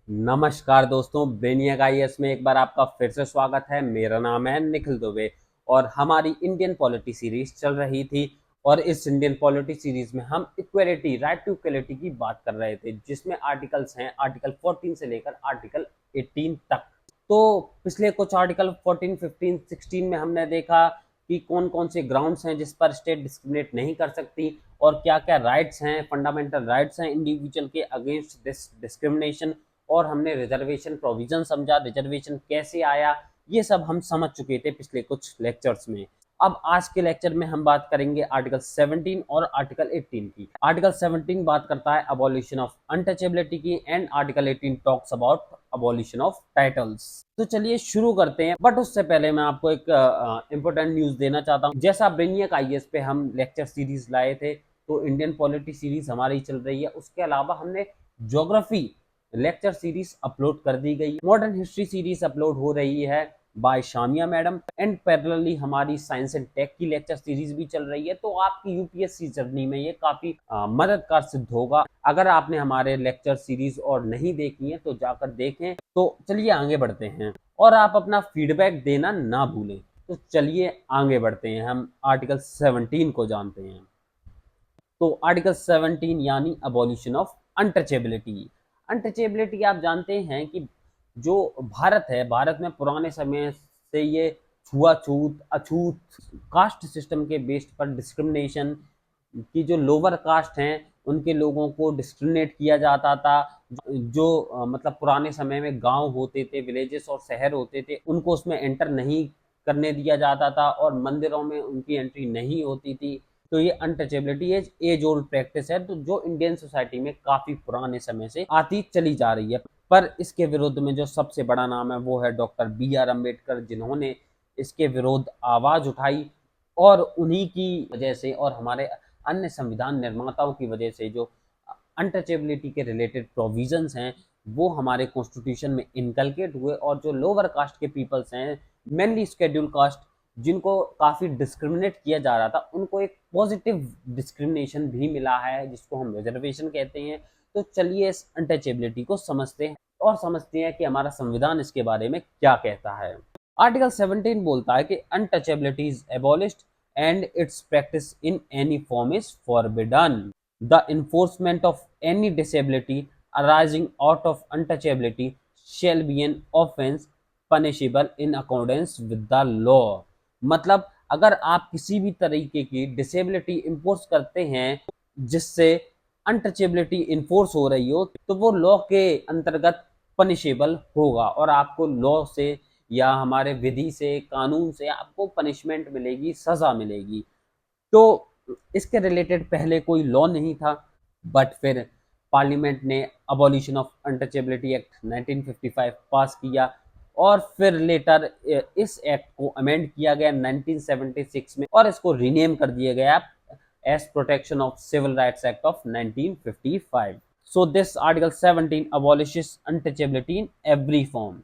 नमस्कार दोस्तों, बेनियक आईएएस में एक बार आपका फिर से स्वागत है। मेरा नाम है निखिल दुबे और हमारी इंडियन पॉलिटी सीरीज चल रही थी। और इस इंडियन पॉलिटी सीरीज में हम इक्वलिटी, राइट टू इक्वलिटी की बात कर रहे थे, जिसमें आर्टिकल्स हैं आर्टिकल 14 से लेकर आर्टिकल 18 तक। तो पिछले कुछ आर्टिकल 14, 15, 16 में हमने देखा कि कौन कौन से ग्राउंड्स हैं जिस पर स्टेट डिस्क्रिमिनेट नहीं कर सकती और क्या क्या राइट्स हैं, फंडामेंटल राइट्स हैं इंडिविजुअल के अगेंस्ट दिस डिस्क्रिमिनेशन। और हमने रिजर्वेशन प्रोविजन समझा, रिजर्वेशन कैसे आया, ये सब हम समझ चुके थे पिछले कुछ लेक्चर्स में। अब आज के लेक्चर में हम बात करेंगे आर्टिकल 17 और आर्टिकल 18 की। आर्टिकल 17 बात करता है अबॉलिशन ऑफ अनटचेबिलिटी की and article 18 talks about abolition of titles. तो चलिए शुरू करते हैं, बट उससे पहले मैं आपको एक इंपॉर्टेंट न्यूज देना चाहता हूँ। जैसा ब्रेनियक आईएएस पे हम लेक्चर सीरीज लाए थे, तो इंडियन पॉलिटी सीरीज हमारी चल रही है। उसके अलावा हमने ज्योग्राफी लेक्चर सीरीज अपलोड कर दी गई, मॉडर्न हिस्ट्री सीरीज अपलोड हो रही है by Shamiya madam and parallelly हमारी साइंस एंड टेक की लेक्चर सीरीज भी चल रही है। तो आपकी यूपीएससी जर्नी में ये काफी मददगार सिद्ध होगा। अगर आपने हमारे लेक्चर सीरीज और नहीं देखी है तो जाकर देखें। तो चलिए आगे बढ़ते हैं और आप अपना फीडबैक देना ना भूलें। तो चलिए आगे बढ़ते हैं, हम आर्टिकल 17 को जानते हैं। तो आर्टिकल 17 यानी अबॉलिशन ऑफ अनटचेबिलिटी। अनटचेबिलिटी आप जानते हैं कि जो भारत है, भारत में पुराने समय से ये छुआछूत, अछूत, कास्ट सिस्टम के बेस्ड पर डिस्क्रिमिनेशन की, जो लोअर कास्ट हैं उनके लोगों को डिस्क्रिमिनेट किया जाता था। जो मतलब पुराने समय में गांव होते थे, विलेजेस और शहर होते थे, उनको उसमें एंटर नहीं करने दिया जाता था और मंदिरों में उनकी एंट्री नहीं होती थी। तो ये अनटचेबिलिटी एज ओल्ड प्रैक्टिस है, तो जो इंडियन सोसाइटी में काफी पुराने समय से आती चली जा रही है। पर इसके विरुद्ध में जो सबसे बड़ा नाम है वो है डॉक्टर बी आर अम्बेडकर, जिन्होंने इसके विरुद्ध आवाज उठाई। और उन्हीं की वजह से और हमारे अन्य संविधान निर्माताओं की वजह से जो अनटचेबिलिटी के रिलेटेड प्रोविजंस हैं वो हमारे कॉन्स्टिट्यूशन में इनकलकेट हुए। और जो लोअर कास्ट के पीपल्स हैं, मेनली शेड्यूल कास्ट, जिनको काफ़ी डिस्क्रिमिनेट किया जा रहा था, उनको एक पॉजिटिव डिस्क्रिमिनेशन भी मिला है, जिसको हम रिजर्वेशन कहते हैं। तो चलिए इस अनटचेबिलिटी को समझते हैं और समझते हैं कि हमारा संविधान इसके बारे में क्या कहता है। आर्टिकल 17 बोलता है कि untouchability is abolished and it's practice in any form is forbidden. The enforcement of any disability arising out of untouchability shall be an offense punishable in accordance with the law। मतलब अगर आप किसी भी तरीके की डिसेबिलिटी इम्पोज करते हैं जिससे अनटचेबिलिटी इन्फोर्स हो रही हो, तो वो लॉ के अंतर्गत पनिशेबल होगा और आपको लॉ से या हमारे विधि से, कानून से आपको पनिशमेंट मिलेगी, सजा मिलेगी। तो इसके रिलेटेड पहले कोई लॉ नहीं था, बट फिर पार्लियामेंट ने अबॉलिशन ऑफ अनटचेबिलिटी एक्ट 1955 पास किया और फिर लेटर इस एक्ट को अमेंड किया गया 1976 में और इसको रीनेम कर दिया गया as protection of civil rights act of 1955। So this article 17 abolishes untouchability in every form।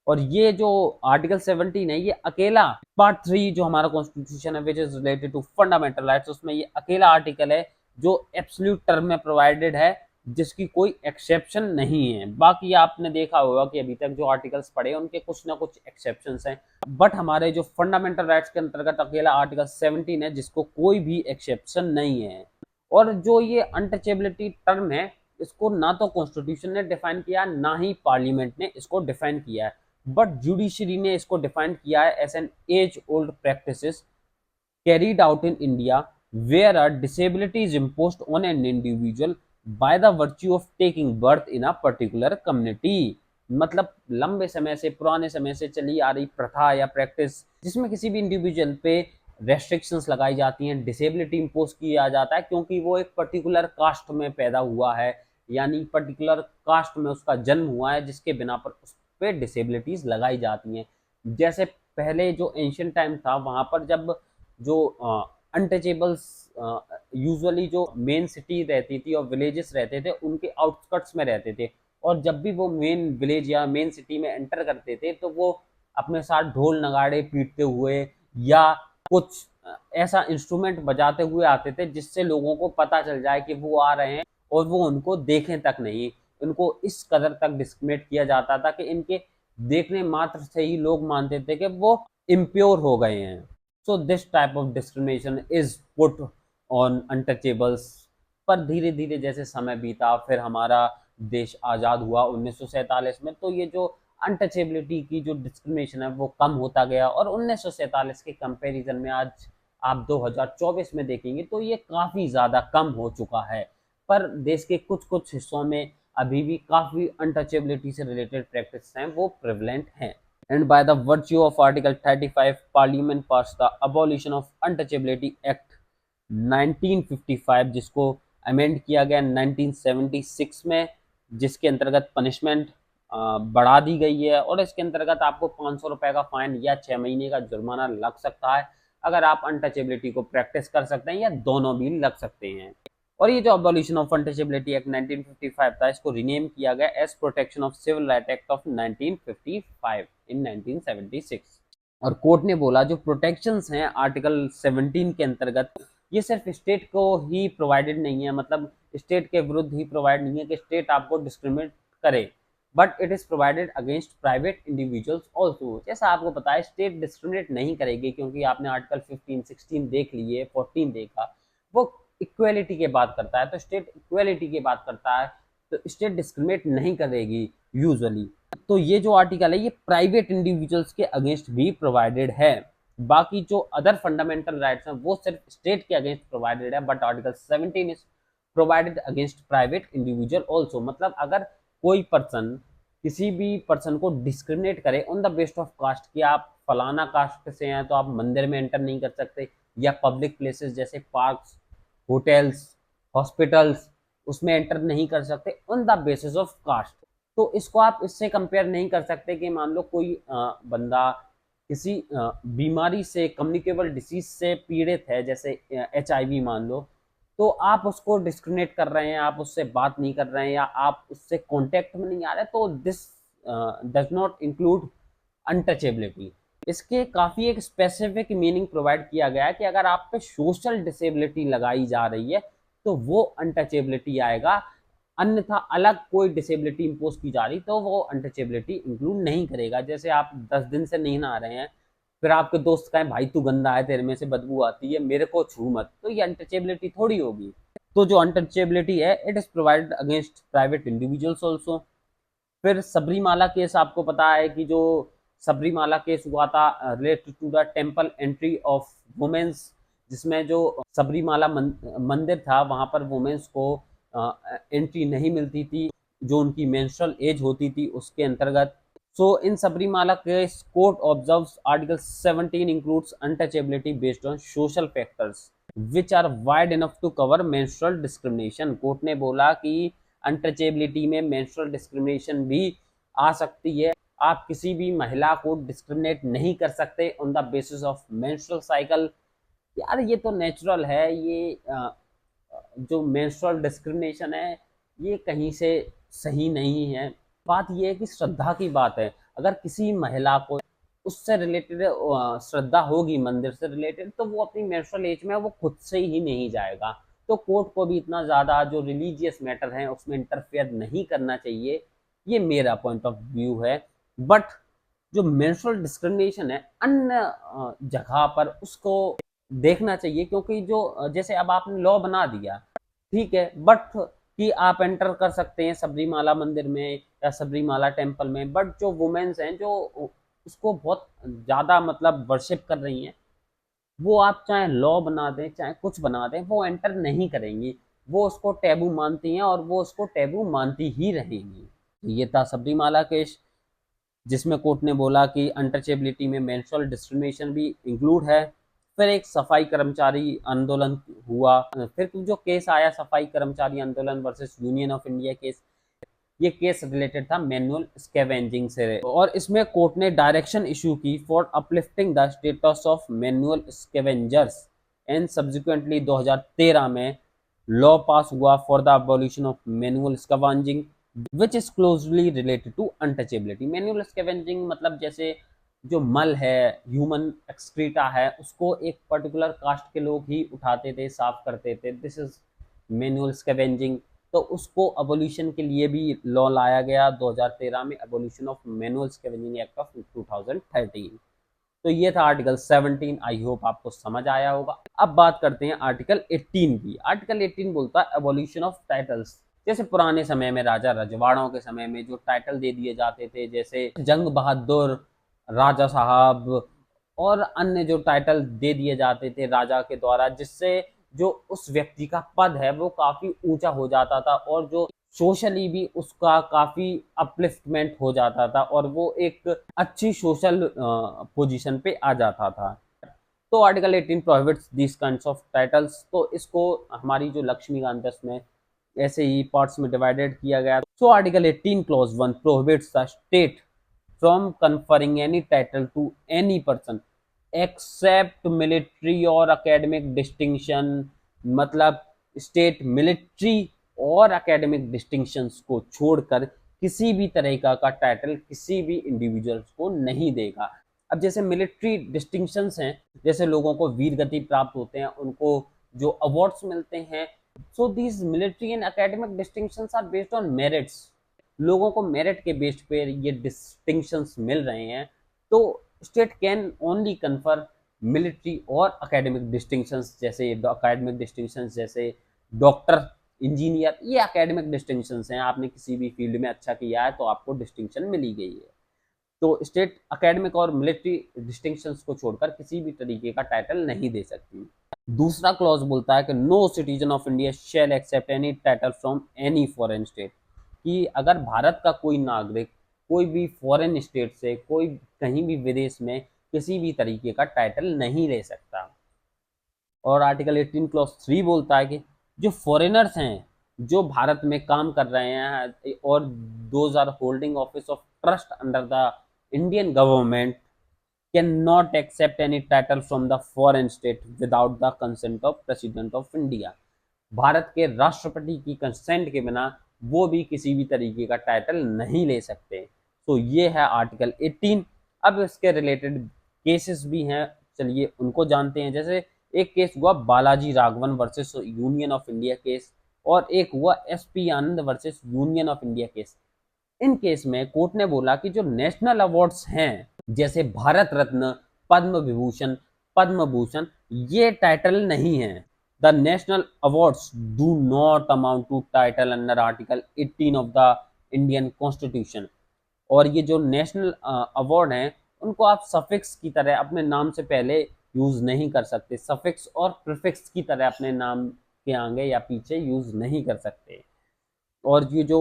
और ये जो आर्टिकल 17 है, ये अकेला पार्ट 3 जो हमारा कॉन्स्टिट्यूशन है which is related to fundamental rights, उसमें ये अकेला आर्टिकल है जो एब्सोल्यूट टर्म में प्रोवाइडेड है, जिसकी कोई एक्सेप्शन नहीं है। बाकी आपने देखा होगा कि अभी तक जो आर्टिकल्स पढ़े उनके कुछ ना कुछ एक्सेप्शंस हैं, बट हमारे जो फंडामेंटल राइट्स के अंतर्गत अकेला आर्टिकल 17 है जिसको कोई भी एक्सेप्शन नहीं है। और जो ये अनटचेबिलिटी टर्म है, इसको ना तो कॉन्स्टिट्यूशन ने डिफाइन किया, ना ही पार्लियामेंट ने इसको डिफाइन किया है, बट जुडिशरी ने इसको डिफाइन किया है as an age old practices carried out in India where a disability is imposed on an individual by the virtue of taking birth in a particular community। मतलब लंबे समय से, पुराने समय से चली आ रही प्रथा या प्रैक्टिस जिसमें किसी भी इंडिविजुअल पे रेस्ट्रिक्शंस लगाई जाती हैं, डिसेबिलिटी इम्पोज किया जाता है क्योंकि वो एक पर्टिकुलर कास्ट में पैदा हुआ है, यानी पर्टिकुलर कास्ट में उसका जन्म हुआ है, जिसके बिना पर उस पर डिसेबिलिटीज लगाई जाती हैं। जैसे पहले जो एंशियंट टाइम था, वहाँ पर जब जो अनटचेबल्स यूजुअली जो मेन सिटी रहती थी और विलेजेस रहते थे उनके आउटस्कर्ट्स में रहते थे, और जब भी वो मेन विलेज या मेन सिटी में एंटर करते थे तो वो अपने साथ ढोल नगाड़े पीटते हुए या कुछ ऐसा इंस्ट्रूमेंट बजाते हुए आते थे जिससे लोगों को पता चल जाए कि वो आ रहे हैं और वो उनको देखें तक नहीं। इनको इस कदर तक डिस्क्रिमिनेट किया जाता था कि इनके देखने मात्र से ही लोग मानते थे कि वो इम्प्योर हो गए हैं। So this type of discrimination is put on untouchables. पर धीरे धीरे जैसे समय बीता, फिर हमारा देश आज़ाद हुआ 1947 में, तो ये जो अनटचेबिलिटी की जो डिस्क्रिमिनेशन है वो कम होता गया, और 1947 के कंपैरिजन में आज आप 2024 में देखेंगे तो ये काफ़ी ज़्यादा कम हो चुका है। पर देश के कुछ कुछ हिस्सों में अभी भी काफ़ी अनटचेबिलिटी से रिलेटेड प्रैक्टिस हैं वो प्रिवलेंट हैं। And by the virtue of article 35 parliament pass the abolition of untouchability act 1955, जिसको अमेंड किया गया 1976 में, जिसके अंतर्गत पनिशमेंट बढ़ा दी गई है, और इसके अंतर्गत आपको 500 रुपए का फाइन या 6 महीने का जुर्माना लग सकता है अगर आप अनटचेबिलिटी को प्रैक्टिस कर सकते हैं, या दोनों भी लग सकते हैं। और ये जो अबॉलिशन ऑफ अनटचेबिलिटी एक्ट 1955 था, इसको रीनेम किया गया as protection of civil right act of 1955 in 1976। और कोर्ट ने बोला जो प्रोटेक्शंस हैं आर्टिकल 17 के अंतर्गत, ये सिर्फ स्टेट को ही प्रोवाइडेड नहीं है, मतलब स्टेट के विरुद्ध ही प्रोवाइड नहीं है कि स्टेट आपको डिस्क्रिमिनेट करे, but it is provided against private individuals also. जैसा आपको पता है स्टेट डिस्क्रिमिनेट नहीं करेगी, क्योंकि आपने आर्टिकल 15, 16 देख लिए, 14 देखा, वो इक्वेलिटी की बात करता है, तो स्टेट इक्वेलिटी की बात करता है, तो स्टेट डिस्क्रिमिनेट नहीं करेगी यूजुअली। तो ये जो आर्टिकल है ये प्राइवेट इंडिविजुअल्स के अगेंस्ट भी प्रोवाइडेड है। बाकी जो अदर फंडामेंटल राइट्स हैं वो सिर्फ स्टेट के अगेंस्ट प्रोवाइडेड है, but article 17 is provided against private individual also. मतलब अगर कोई पर्सन किसी भी पर्सन को डिस्क्रिमिनेट करे on the best of caste, कि आप फलाना कास्ट से हैं तो आप मंदिर में एंटर नहीं कर सकते, या पब्लिक प्लेसेस जैसे पार्क्स, होटल्स, हॉस्पिटल्स, उसमें एंटर नहीं कर सकते on the basis of caste, तो इसको आप इससे कंपेयर नहीं कर सकते कि मान लो कोई बंदा किसी बीमारी से, कम्युनिकेबल डिसीज से पीड़ित है, जैसे HIV मान लो, तो आप उसको डिस्क्रिमिनेट कर रहे हैं, आप उससे बात नहीं कर रहे हैं, या आप उससे कांटेक्ट में नहीं आ रहे, तो this does not include untouchability. इसके काफ़ी एक स्पेसिफिक मीनिंग प्रोवाइड किया गया है कि अगर आप पे सोशल डिसेबिलिटी लगाई जा रही है तो वो अनटचेबिलिटी आएगा, अन्यथा अलग कोई डिसेबिलिटी इंपोज की जा रही तो वो अनटचेबिलिटी इंक्लूड नहीं करेगा। जैसे आप 10 दिन से नहीं नहा रहे हैं, फिर आपके दोस्त कहें भाई तू गंदा है, तेरे में से बदबू आती है, मेरे को छू मत, तो ये अनटचेबिलिटी थोड़ी होगी। तो जो अनटचेबिलिटी है it is provided against private individuals also. फिर सबरीमाला केस आपको पता है कि जो सबरीमाला केस हुआ था related to the temple entry of womens, जिसमें जो सबरीमाला मंदिर था वहां पर वुमेन्स को एंट्री नहीं मिलती थी जो उनकी मेंस्ट्रुअल एज होती थी उसके अंतर्गत। So in Sabarimala case court observes article 17 includes untouchability based on social factors which are wide enough to cover menstrual discrimination. Court ने बोला कि अनटचेबिलिटी में मेंस्ट्रुअल डिस्क्रिमिनेशन भी आ सकती है। आप किसी भी महिला को डिस्क्रिमिनेट नहीं कर सकते on the basis of menstrual cycle. यार ये तो नेचुरल है, ये जो मेंस्ट्रुअल डिस्क्रिमिनेशन है ये कहीं से सही नहीं है। बात ये है कि श्रद्धा की बात है, अगर किसी महिला को उससे रिलेटेड श्रद्धा होगी मंदिर से रिलेटेड, तो वो अपनी मेंस्ट्रुअल एज में वो खुद से ही नहीं जाएगा। तो कोर्ट को भी इतना ज़्यादा जो रिलीजियस मैटर है उसमें इंटरफेयर नहीं करना चाहिए, ये मेरा पॉइंट ऑफ व्यू है। बट जो मेंस्ट्रुअल डिस्क्रिमिनेशन है अन्य जगह पर उसको देखना चाहिए, क्योंकि जो जैसे अब आपने लॉ बना दिया ठीक है, बट कि आप एंटर कर सकते हैं सबरीमाला मंदिर में या सबरीमाला टेम्पल में, बट जो वुमेन्स हैं जो उसको बहुत ज़्यादा मतलब वर्शिप कर रही हैं, वो आप चाहे लॉ बना दें चाहे कुछ बना दें वो एंटर नहीं करेंगी, वो उसको टैबू मानती हैं और वो उसको टैबू मानती ही रहेंगी। ये था सबरीमाला केस, जिसमें कोर्ट ने बोला कि अनटचेबिलिटी में मेंस्ट्रुअल डिस्क्रिमिनेशन भी इंक्लूड है। फिर एक सफाई कर्मचारी आंदोलन हुआ, फिर जो केस आया Safai Karmachari Andolan versus union of India case, ये केस रिलेटेड था मैनुअल स्कैवेंजिंग से, और इसमें कोर्ट ने डायरेक्शन इशू की for uplifting the status of manual scavengers, and subsequently 2013 में लॉ पास हुआ for the abolition of manual scavenging which is closely related to untouchability. Manual scavenging मतलब जैसे जो मल है, ह्यूमन एक्सक्रीटा है, उसको एक पर्टिकुलर कास्ट के लोग ही उठाते थे, साफ करते थे, दिस इज मैनुअल स्कैवेंजिंग। तो उसको अबोल्यूशन के लिए भी लॉ लाया गया 2013 में, abolition of manual scavenging act of 2013। तो ये था आर्टिकल 17। आई होप आपको समझ आया होगा। अब बात करते हैं आर्टिकल 18 की। आर्टिकल 18 बोलता है एबोल्यूशन ऑफ टाइटल्स। जैसे पुराने समय में राजा रजवाड़ों के समय में जो टाइटल दे दिए जाते थे, जैसे जंग बहादुर, राजा साहब और अन्य जो टाइटल दे दिए जाते थे राजा के द्वारा, जिससे जो उस व्यक्ति का पद है वो काफी ऊंचा हो जाता था और जो सोशली भी उसका काफी अपलिफ्टमेंट हो जाता था और वो एक अच्छी सोशल पोजीशन पे आ जाता था। तो article 18 prohibits this kinds of titles. तो इसको हमारी जो लक्ष्मीकांत में ऐसे ही पार्ट्स में डिवाइडेड किया गया। So article 18 clause 1 prohibits the state from conferring any title to any person except military और एकेडमिक डिस्टिंक्शन। मतलब स्टेट मिलिट्री और एकेडमिक डिस्टिंक्शंस को छोड़कर किसी भी तरीका का टाइटल किसी भी इंडिविजुअल्स को नहीं देगा। अब जैसे मिलिट्री डिस्टिंक्शंस हैं, जैसे लोगों को वीर गति प्राप्त होते हैं, उनको जो अवार्ड्स मिलते हैं, so these military and academic distinctions are based on merits. लोगों को मेरिट के बेस पे ये डिस्टिंक्शंस मिल रहे हैं। तो state can only confer military और एकेडमिक डिस्टिंक्शंस, जैसे एकेडमिक डिस्टिंक्शंस जैसे डॉक्टर, इंजीनियर, ये एकेडमिक डिस्टिंक्शंस हैं। आपने किसी भी फील्ड में अच्छा किया है तो आपको डिस्टिंक्शन मिली गई है। तो स्टेट एकेडमिक और मिलिट्री डिस्टिंक्शंस को छोड़कर किसी भी तरीके का टाइटल नहीं दे सकती। दूसरा क्लॉज बोलता है कि no citizen of India shall accept any title from any foreign state. कि अगर भारत का कोई नागरिक कोई भी फॉरेन स्टेट से कोई कहीं भी विदेश में किसी भी तरीके का टाइटल नहीं ले सकता। और आर्टिकल 18 क्लॉज 3 बोलता है कि जो फॉरेनर्स हैं जो भारत में काम कर रहे हैं और those are holding office of trust under the Indian government can not accept any title from the foreign state without the consent of president of India. Bharat के राष्ट्रपति की कंसेंट के बिना वो भी किसी भी तरीके का टाइटल नहीं ले सकते। तो ये है आर्टिकल 18। अब इसके रिलेटेड केसेस भी हैं, चलिए उनको जानते हैं। जैसे एक केस हुआ Balaji Raghavan versus union of India case, और एक हुआ SP Anand versus union of India case. In case में कोर्ट ने बोला कि जो नेशनल अवार्ड्स हैं जैसे भारत रत्न, पद्म विभूषण, पद्म भूषण, ये टाइटल नहीं है। The national awards do not amount to title under article 18 of the Indian constitution. और ये जो नेशनल अवार्ड हैं उनको आप सफिक्स की तरह अपने नाम से पहले यूज नहीं कर सकते, सफिक्स और प्रीफिक्स की तरह अपने नाम के आगे या पीछे यूज नहीं कर सकते। और ये जो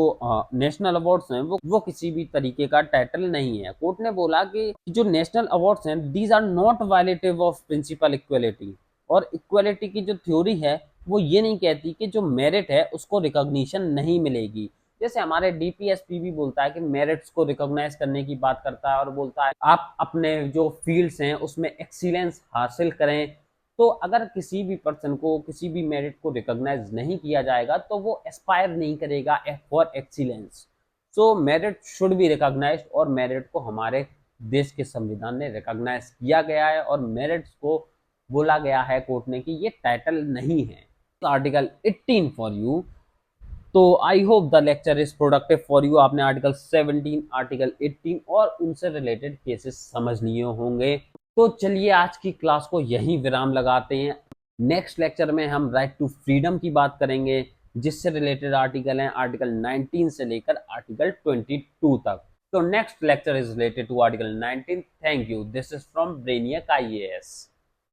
नेशनल अवार्ड्स हैं वो किसी भी तरीके का टाइटल नहीं है। कोर्ट ने बोला कि जो नेशनल अवार्ड्स हैं these are not violative of principle equality. और इक्वलिटी की जो थ्योरी है वो ये नहीं कहती कि जो मेरिट है उसको रिकॉग्निशन नहीं मिलेगी। जैसे हमारे डीपीएसपी भी बोलता है कि मेरिट्स को रिकॉग्नाइज करने की बात करता है और बोलता है आप अपने जो फील्ड्स हैं उसमें एक्सीलेंस हासिल करें। तो अगर किसी भी पर्सन को किसी भी मेरिट को रिकॉग्नाइज नहीं किया जाएगा तो वो एस्पायर नहीं करेगा for excellence. So merit should be recognised, और मेरिट को हमारे देश के संविधान ने रिकॉग्नाइज किया गया है और मेरिट्स को बोला गया है कोर्ट ने कि ये टाइटल नहीं है। Article 18 for you. तो I hope the lecture is productive for you. आपने आर्टिकल 17, आर्टिकल 18 और उनसे रिलेटेड केसेस समझ लिए होंगे। तो चलिए आज की क्लास को यहीं विराम लगाते हैं। नेक्स्ट लेक्चर में हम राइट टू फ्रीडम की बात करेंगे, जिससे रिलेटेड आर्टिकल हैं आर्टिकल 19 से लेकर आर्टिकल 22 तक। तो next lecture is related to article 19। Thank you. This is from Brainiac IAS।